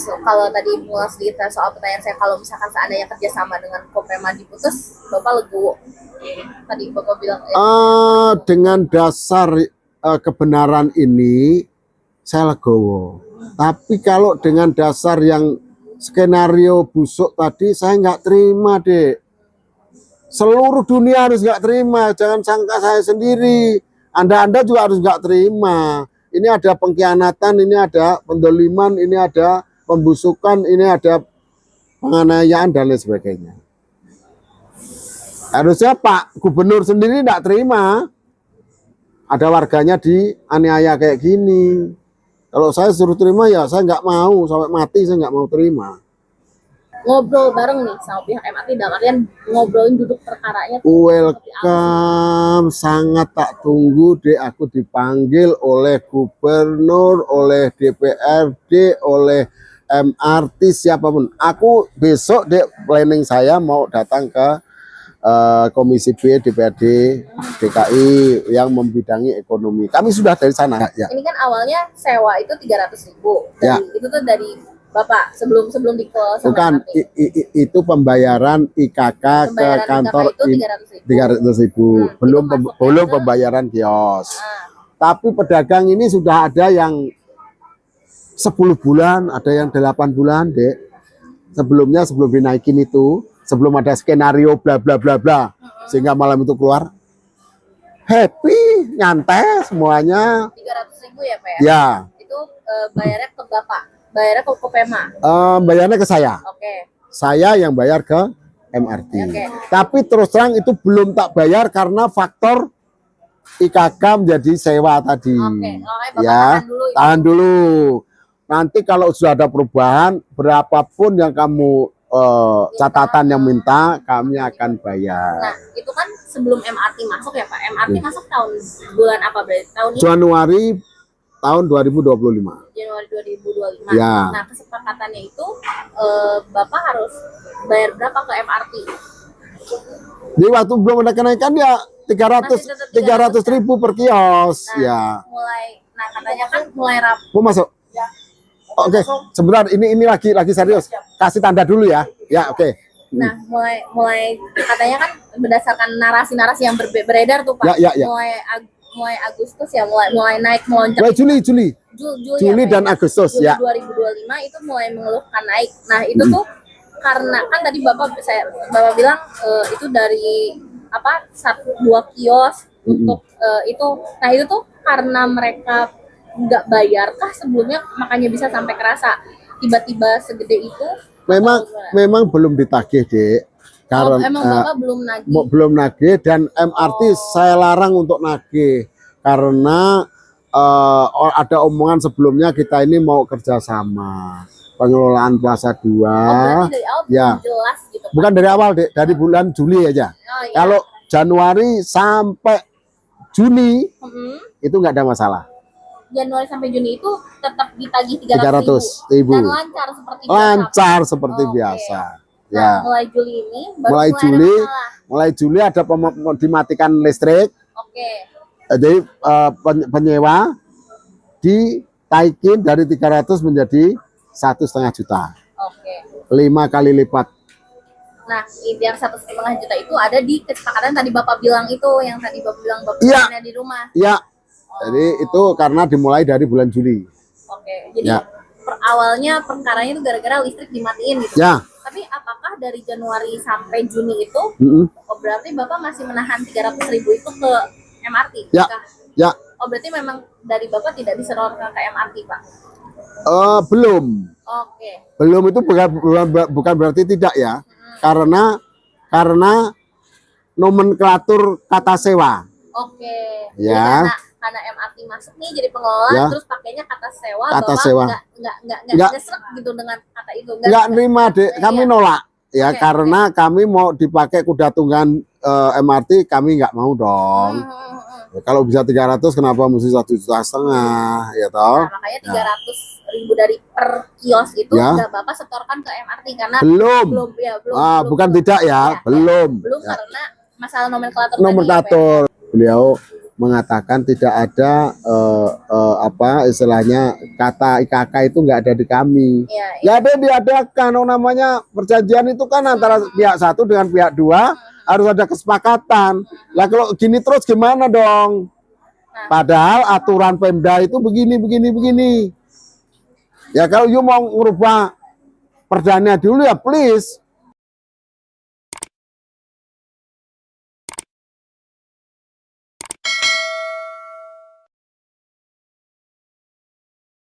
So, kalau tadi mulai sedikit soal pertanyaan saya, kalau misalkan seandainya kerjasama dengan Kopema diputus, Bapak legowo. Tadi Bapak bilang dengan dasar kebenaran ini saya legowo. Tapi kalau dengan dasar yang skenario busuk tadi saya nggak terima, Dek. Seluruh dunia harus nggak terima, jangan sangka saya sendiri. Anda juga harus nggak terima. Ini ada pengkhianatan, ini ada pendoliman, ini ada pembusukan, ini ada penganiayaan dan lain sebagainya. Harusnya Pak Gubernur sendiri tidak terima ada warganya dianiaya kayak gini. Kalau saya suruh terima ya saya nggak mau, sampai mati saya nggak mau terima. Ngobrol bareng nih sama pihak MRT, dalam artian ngobrolin duduk perkaranya. Welcome, sangat tak tunggu Dek, aku dipanggil oleh Gubernur, oleh DPRD, oleh MRT, siapapun. Aku besok Dek, planning saya mau datang ke Komisi B DPRD DKI yang membidangi ekonomi. Kami sudah dari sana. Ya. Ini kan awalnya sewa itu 300.000. Ya. Itu tuh dari Bapak sebelum dikelola. Bukan, itu pembayaran IKK ke kantor itu 300.000. Belum pembayaran kios. Tapi pedagang ini sudah ada yang 10 bulan, ada yang 8 bulan, Dek. Sebelum dinaikin itu, sebelum ada skenario bla bla bla bla, sehingga malam itu keluar happy, nyantai semuanya. 300.000 ya Pak ya? Ya. Itu bayarnya ke Bapak, bayarnya ke Kopema? Bayarnya ke saya. Oke. Saya yang bayar ke MRT. Oke. Tapi terus terang itu belum tak bayar karena faktor IKK menjadi sewa tadi. Oke. Bapak Ya, tahan dulu. Nanti kalau sudah ada perubahan, berapapun yang kamu catatan yang minta, kami akan bayar. Nah, itu kan sebelum MRT masuk ya Pak. MRT masuk bulan apa berarti? Tahun ini? Januari tahun 2025. Januari 2025. Ya. Nah, kesepakatannya itu Bapak harus bayar berapa ke MRT? Jadi waktu belum ada kenaikan ya 300.000 per kios. Nah, ya. Katanya kan mulai Rabu. Mau masuk? Ya. Oke, sebentar, ini lagi serius. Kasih tanda dulu ya. Ya, oke. Nah, mulai katanya kan berdasarkan narasi-narasi yang beredar tuh Pak. Ya. Mulai Agustus ya, mulai naik melonjak. Mulai Juli ya, dan Agustus Juli ya. 2025 itu mulai mengeluhkan naik. Nah, itu tuh karena kan tadi Bapak bilang itu dari 1-2 kios untuk itu. Nah, itu tuh karena mereka nggak bayarkah sebelumnya makanya bisa sampai kerasa tiba-tiba segede itu? Memang belum ditagih, Dek. Karena emang Bapak belum nagih dan MRT saya larang untuk nagih karena ada omongan sebelumnya kita ini mau kerjasama pengelolaan Plaza 2. Dari awal ya. Jelas gitu, Pak. Bukan dari awal, Dek, dari bulan Juli aja. Iya. Kalau Januari sampai Juni itu nggak ada masalah. Januari sampai Juni itu tetap ditagih 300.000 dan lancar seperti biasa. Nah, Ya. mulai Juli ini baru mulai Juli ada dimatikan listrik. Oke. Jadi penyewa ditaikin dari 300 menjadi 1,5 juta. Oke. 5 kali lipat. Nah, yang 1,5 juta itu ada di kesepakatan tadi Bapak bilang itu, yang tadi Bapak bilang Bapak di rumah. Iya. Jadi itu karena dimulai dari bulan Juli. Oke. Jadi awalnya perkaranya itu gara-gara listrik dimatiin gitu. Ya. Tapi apakah dari Januari sampai Juni itu berarti Bapak masih menahan 300.000 itu ke MRT? Ya. Oh, berarti memang dari Bapak tidak disetorkan ke MRT, Pak? Belum. Oke. Belum itu bukan berarti tidak ya. Karena nomenklatur kata sewa. Oke. Ya. Karena MRT masuk nih jadi pengelola, terus pakainya kata sewa, nggak ngesrek gitu dengan kata itu. Nggak nerima, Dek. Kami nolak. Ya, karena kami mau dipakai kuda tunggangan MRT, kami nggak mau dong. Ya, kalau bisa 300, kenapa mesti 1,5 juta? Ya toh. Nah, makanya 300.000 dari per kios itu nggak Bapak setorkan ke MRT karena belum. Belum tidak ya. Belum karena masalah nomenklatur. Beliau mengatakan tidak ada apa istilahnya kata IKK itu nggak ada di kami. Iya, iya. Ya ada diadakan, oh, namanya perjanjian itu kan antara pihak satu dengan pihak dua harus ada kesepakatan. Lah kalau gini terus gimana dong? Padahal aturan Pemda itu begini. Ya kalau you mau merubah perdana dulu ya please,